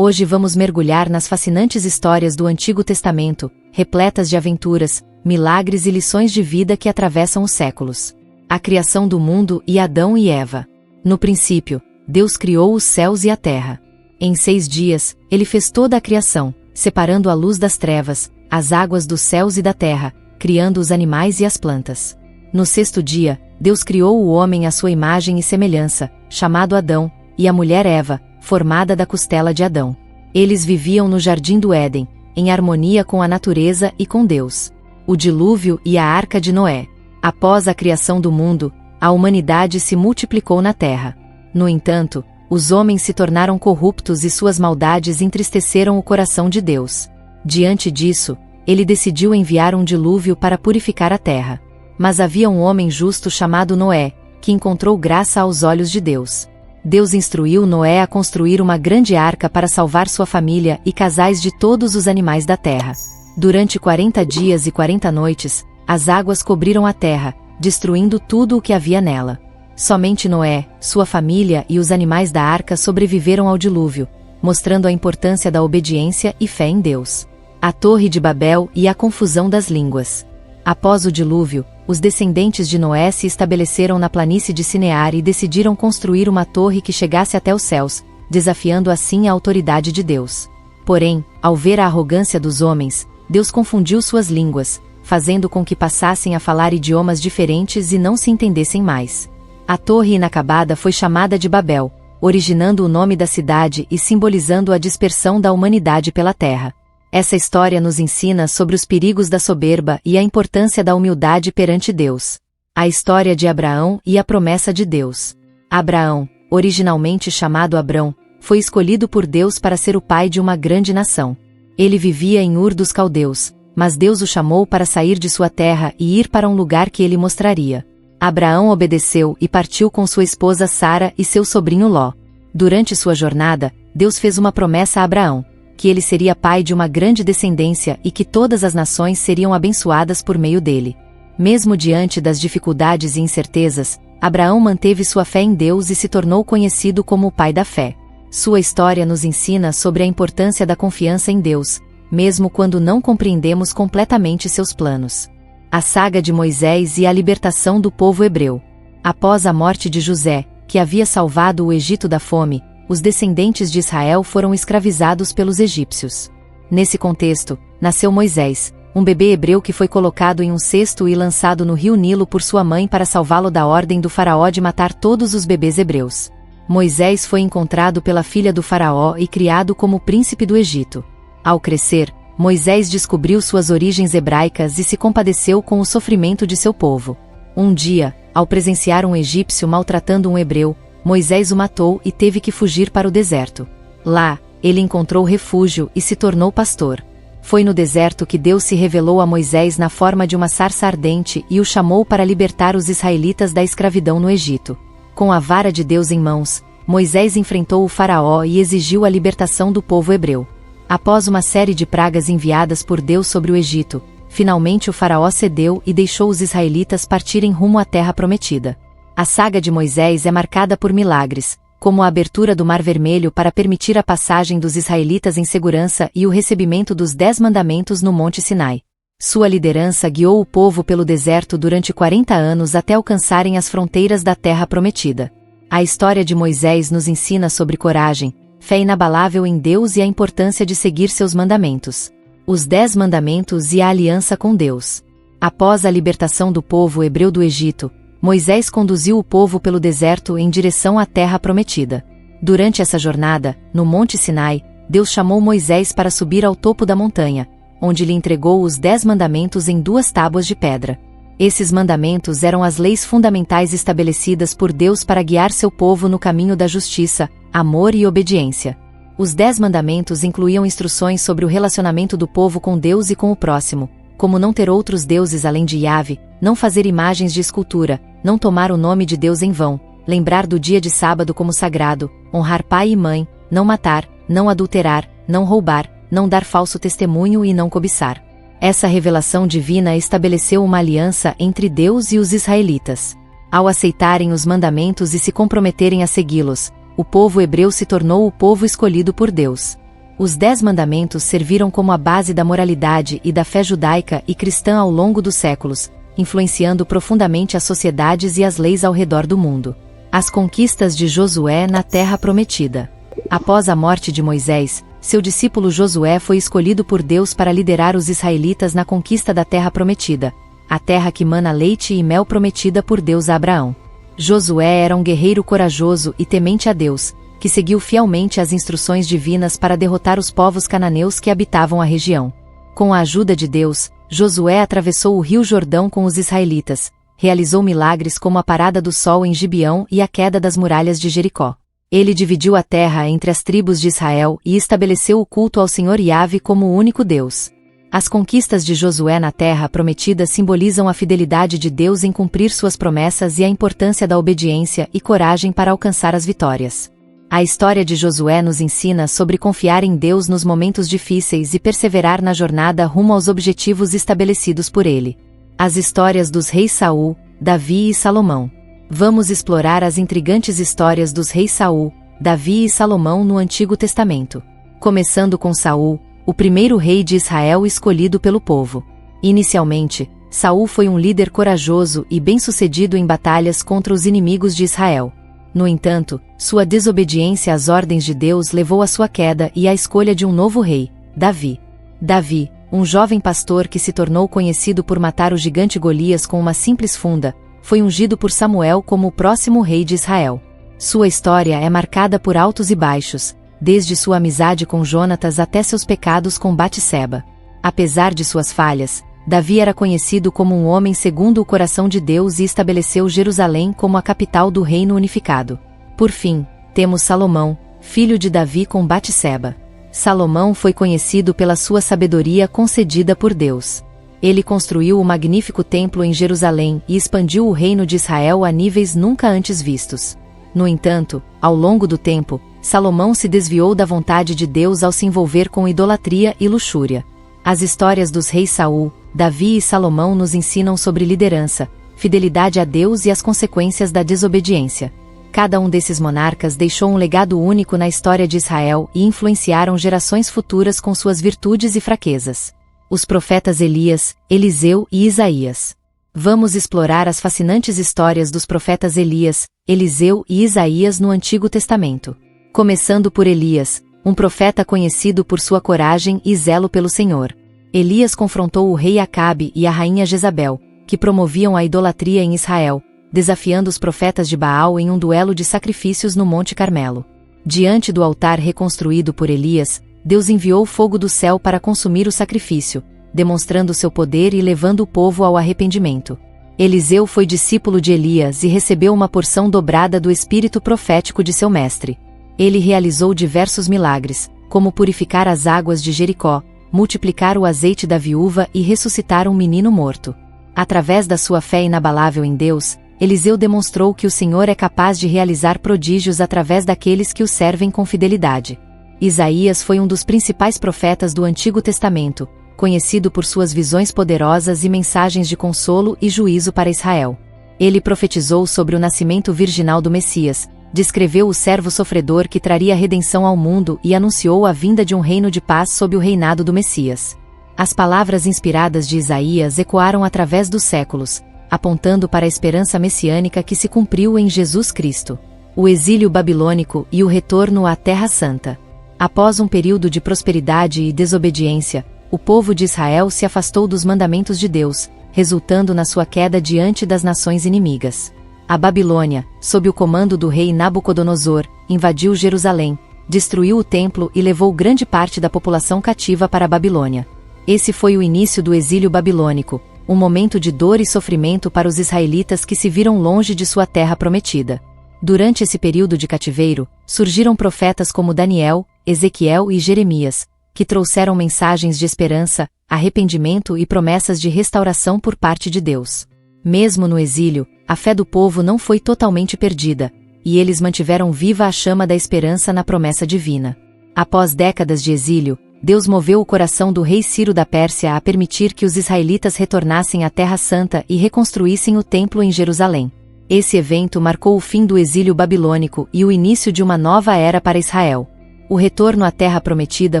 Hoje vamos mergulhar nas fascinantes histórias do Antigo Testamento, repletas de aventuras, milagres e lições de vida que atravessam os séculos. A criação do mundo e Adão e Eva. No princípio, Deus criou os céus e a terra. Em 6 dias, Ele fez toda a criação, separando a luz das trevas, as águas dos céus e da terra, criando os animais e as plantas. No 6º dia, Deus criou o homem à sua imagem e semelhança, chamado Adão, e a mulher Eva, formada da costela de Adão. Eles viviam no jardim do Éden, em harmonia com a natureza e com Deus. O dilúvio e a arca de Noé. Após a criação do mundo, a humanidade se multiplicou na terra. No entanto, os homens se tornaram corruptos e suas maldades entristeceram o coração de Deus. Diante disso, Ele decidiu enviar um dilúvio para purificar a terra. Mas havia um homem justo chamado Noé, que encontrou graça aos olhos de Deus. Deus instruiu Noé a construir uma grande arca para salvar sua família e casais de todos os animais da terra. Durante 40 dias e 40 noites, as águas cobriram a terra, destruindo tudo o que havia nela. Somente Noé, sua família e os animais da arca sobreviveram ao dilúvio, mostrando a importância da obediência e fé em Deus. A Torre de Babel e a confusão das línguas. Após o dilúvio, os descendentes de Noé se estabeleceram na planície de Sinear e decidiram construir uma torre que chegasse até os céus, desafiando assim a autoridade de Deus. Porém, ao ver a arrogância dos homens, Deus confundiu suas línguas, fazendo com que passassem a falar idiomas diferentes e não se entendessem mais. A torre inacabada foi chamada de Babel, originando o nome da cidade e simbolizando a dispersão da humanidade pela terra. Essa história nos ensina sobre os perigos da soberba e a importância da humildade perante Deus. A história de Abraão e a promessa de Deus. Abraão, originalmente chamado Abrão, foi escolhido por Deus para ser o pai de uma grande nação. Ele vivia em Ur dos Caldeus, mas Deus o chamou para sair de sua terra e ir para um lugar que ele mostraria. Abraão obedeceu e partiu com sua esposa Sara e seu sobrinho Ló. Durante sua jornada, Deus fez uma promessa a Abraão, que ele seria pai de uma grande descendência e que todas as nações seriam abençoadas por meio dele. Mesmo diante das dificuldades e incertezas, Abraão manteve sua fé em Deus e se tornou conhecido como o pai da fé. Sua história nos ensina sobre a importância da confiança em Deus, mesmo quando não compreendemos completamente seus planos. A saga de Moisés e a libertação do povo hebreu. Após a morte de José, que havia salvado o Egito da fome, os descendentes de Israel foram escravizados pelos egípcios. Nesse contexto, nasceu Moisés, um bebê hebreu que foi colocado em um cesto e lançado no rio Nilo por sua mãe para salvá-lo da ordem do faraó de matar todos os bebês hebreus. Moisés foi encontrado pela filha do faraó e criado como príncipe do Egito. Ao crescer, Moisés descobriu suas origens hebraicas e se compadeceu com o sofrimento de seu povo. Um dia, ao presenciar um egípcio maltratando um hebreu, Moisés o matou e teve que fugir para o deserto. Lá, ele encontrou refúgio e se tornou pastor. Foi no deserto que Deus se revelou a Moisés na forma de uma sarça ardente e o chamou para libertar os israelitas da escravidão no Egito. Com a vara de Deus em mãos, Moisés enfrentou o faraó e exigiu a libertação do povo hebreu. Após uma série de pragas enviadas por Deus sobre o Egito, finalmente o faraó cedeu e deixou os israelitas partirem rumo à terra prometida. A saga de Moisés é marcada por milagres, como a abertura do Mar Vermelho para permitir a passagem dos israelitas em segurança e o recebimento dos 10 mandamentos no Monte Sinai. Sua liderança guiou o povo pelo deserto durante 40 anos até alcançarem as fronteiras da terra prometida. A história de Moisés nos ensina sobre coragem, fé inabalável em Deus e a importância de seguir seus mandamentos. Os 10 mandamentos e a aliança com Deus. Após a libertação do povo hebreu do Egito, Moisés conduziu o povo pelo deserto em direção à terra prometida. Durante essa jornada, no Monte Sinai, Deus chamou Moisés para subir ao topo da montanha, onde lhe entregou os 10 mandamentos em 2 tábuas de pedra. Esses mandamentos eram as leis fundamentais estabelecidas por Deus para guiar seu povo no caminho da justiça, amor e obediência. Os 10 mandamentos incluíam instruções sobre o relacionamento do povo com Deus e com o próximo, como não ter outros deuses além de Yahvé, não fazer imagens de escultura, não tomar o nome de Deus em vão, lembrar do dia de sábado como sagrado, honrar pai e mãe, não matar, não adulterar, não roubar, não dar falso testemunho e não cobiçar. Essa revelação divina estabeleceu uma aliança entre Deus e os israelitas. Ao aceitarem os mandamentos e se comprometerem a segui-los, o povo hebreu se tornou o povo escolhido por Deus. Os 10 mandamentos serviram como a base da moralidade e da fé judaica e cristã ao longo dos séculos, influenciando profundamente as sociedades e as leis ao redor do mundo. As conquistas de Josué na Terra Prometida. Após a morte de Moisés, seu discípulo Josué foi escolhido por Deus para liderar os israelitas na conquista da Terra Prometida, a terra que mana leite e mel prometida por Deus a Abraão. Josué era um guerreiro corajoso e temente a Deus, que seguiu fielmente as instruções divinas para derrotar os povos cananeus que habitavam a região. Com a ajuda de Deus, Josué atravessou o rio Jordão com os israelitas, realizou milagres como a parada do sol em Gibeão e a queda das muralhas de Jericó. Ele dividiu a terra entre as tribos de Israel e estabeleceu o culto ao Senhor Yahvé como o único Deus. As conquistas de Josué na Terra Prometida simbolizam a fidelidade de Deus em cumprir suas promessas e a importância da obediência e coragem para alcançar as vitórias. A história de Josué nos ensina sobre confiar em Deus nos momentos difíceis e perseverar na jornada rumo aos objetivos estabelecidos por ele. As histórias dos reis Saul, Davi e Salomão. Vamos explorar as intrigantes histórias dos reis Saul, Davi e Salomão no Antigo Testamento. Começando com Saul, o primeiro rei de Israel escolhido pelo povo. Inicialmente, Saul foi um líder corajoso e bem-sucedido em batalhas contra os inimigos de Israel. No entanto, sua desobediência às ordens de Deus levou à sua queda e à escolha de um novo rei, Davi. Davi, um jovem pastor que se tornou conhecido por matar o gigante Golias com uma simples funda, foi ungido por Samuel como o próximo rei de Israel. Sua história é marcada por altos e baixos, desde sua amizade com Jonatas até seus pecados com Batseba. Apesar de suas falhas, Davi era conhecido como um homem segundo o coração de Deus e estabeleceu Jerusalém como a capital do reino unificado. Por fim, temos Salomão, filho de Davi com Batseba. Salomão foi conhecido pela sua sabedoria concedida por Deus. Ele construiu o magnífico templo em Jerusalém e expandiu o reino de Israel a níveis nunca antes vistos. No entanto, ao longo do tempo, Salomão se desviou da vontade de Deus ao se envolver com idolatria e luxúria. As histórias dos reis Saul, Davi e Salomão nos ensinam sobre liderança, fidelidade a Deus e as consequências da desobediência. Cada um desses monarcas deixou um legado único na história de Israel e influenciaram gerações futuras com suas virtudes e fraquezas. Os profetas Elias, Eliseu e Isaías. Vamos explorar as fascinantes histórias dos profetas Elias, Eliseu e Isaías no Antigo Testamento. Começando por Elias, um profeta conhecido por sua coragem e zelo pelo Senhor. Elias confrontou o rei Acabe e a rainha Jezabel, que promoviam a idolatria em Israel, desafiando os profetas de Baal em um duelo de sacrifícios no Monte Carmelo. Diante do altar reconstruído por Elias, Deus enviou fogo do céu para consumir o sacrifício, demonstrando seu poder e levando o povo ao arrependimento. Eliseu foi discípulo de Elias e recebeu uma porção dobrada do espírito profético de seu mestre. Ele realizou diversos milagres, como purificar as águas de Jericó, multiplicar o azeite da viúva e ressuscitar um menino morto. Através da sua fé inabalável em Deus, Eliseu demonstrou que o Senhor é capaz de realizar prodígios através daqueles que o servem com fidelidade. Isaías foi um dos principais profetas do Antigo Testamento, conhecido por suas visões poderosas e mensagens de consolo e juízo para Israel. Ele profetizou sobre o nascimento virginal do Messias, descreveu o servo sofredor que traria redenção ao mundo e anunciou a vinda de um reino de paz sob o reinado do Messias. As palavras inspiradas de Isaías ecoaram através dos séculos, apontando para a esperança messiânica que se cumpriu em Jesus Cristo. O exílio babilônico e o retorno à Terra Santa. Após um período de prosperidade e desobediência, o povo de Israel se afastou dos mandamentos de Deus, resultando na sua queda diante das nações inimigas. A Babilônia, sob o comando do rei Nabucodonosor, invadiu Jerusalém, destruiu o templo e levou grande parte da população cativa para a Babilônia. Esse foi o início do exílio babilônico, um momento de dor e sofrimento para os israelitas que se viram longe de sua terra prometida. Durante esse período de cativeiro, surgiram profetas como Daniel, Ezequiel e Jeremias, que trouxeram mensagens de esperança, arrependimento e promessas de restauração por parte de Deus. Mesmo no exílio, a fé do povo não foi totalmente perdida, e eles mantiveram viva a chama da esperança na promessa divina. Após décadas de exílio, Deus moveu o coração do rei Ciro da Pérsia a permitir que os israelitas retornassem à Terra Santa e reconstruíssem o templo em Jerusalém. Esse evento marcou o fim do exílio babilônico e o início de uma nova era para Israel. O retorno à Terra Prometida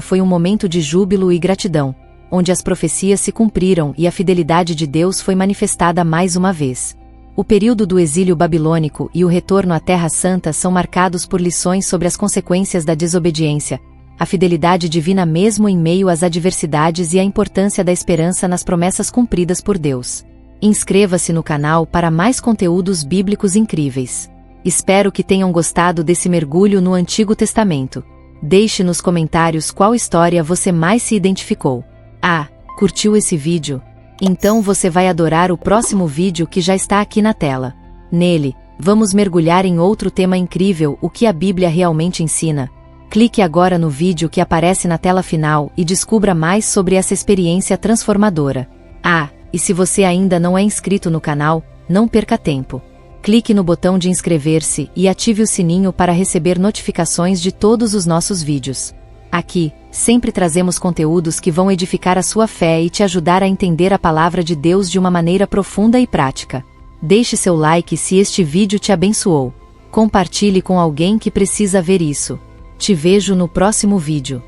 foi um momento de júbilo e gratidão, onde as profecias se cumpriram e a fidelidade de Deus foi manifestada mais uma vez. O período do exílio babilônico e o retorno à Terra Santa são marcados por lições sobre as consequências da desobediência, a fidelidade divina mesmo em meio às adversidades e a importância da esperança nas promessas cumpridas por Deus. Inscreva-se no canal para mais conteúdos bíblicos incríveis. Espero que tenham gostado desse mergulho no Antigo Testamento. Deixe nos comentários qual história você mais se identificou. Ah, curtiu esse vídeo? Então você vai adorar o próximo vídeo que já está aqui na tela. Nele, vamos mergulhar em outro tema incrível, o que a Bíblia realmente ensina. Clique agora no vídeo que aparece na tela final e descubra mais sobre essa experiência transformadora. Ah, e se você ainda não é inscrito no canal, não perca tempo. Clique no botão de inscrever-se e ative o sininho para receber notificações de todos os nossos vídeos. Aqui, sempre trazemos conteúdos que vão edificar a sua fé e te ajudar a entender a palavra de Deus de uma maneira profunda e prática. Deixe seu like se este vídeo te abençoou. Compartilhe com alguém que precisa ver isso. Te vejo no próximo vídeo.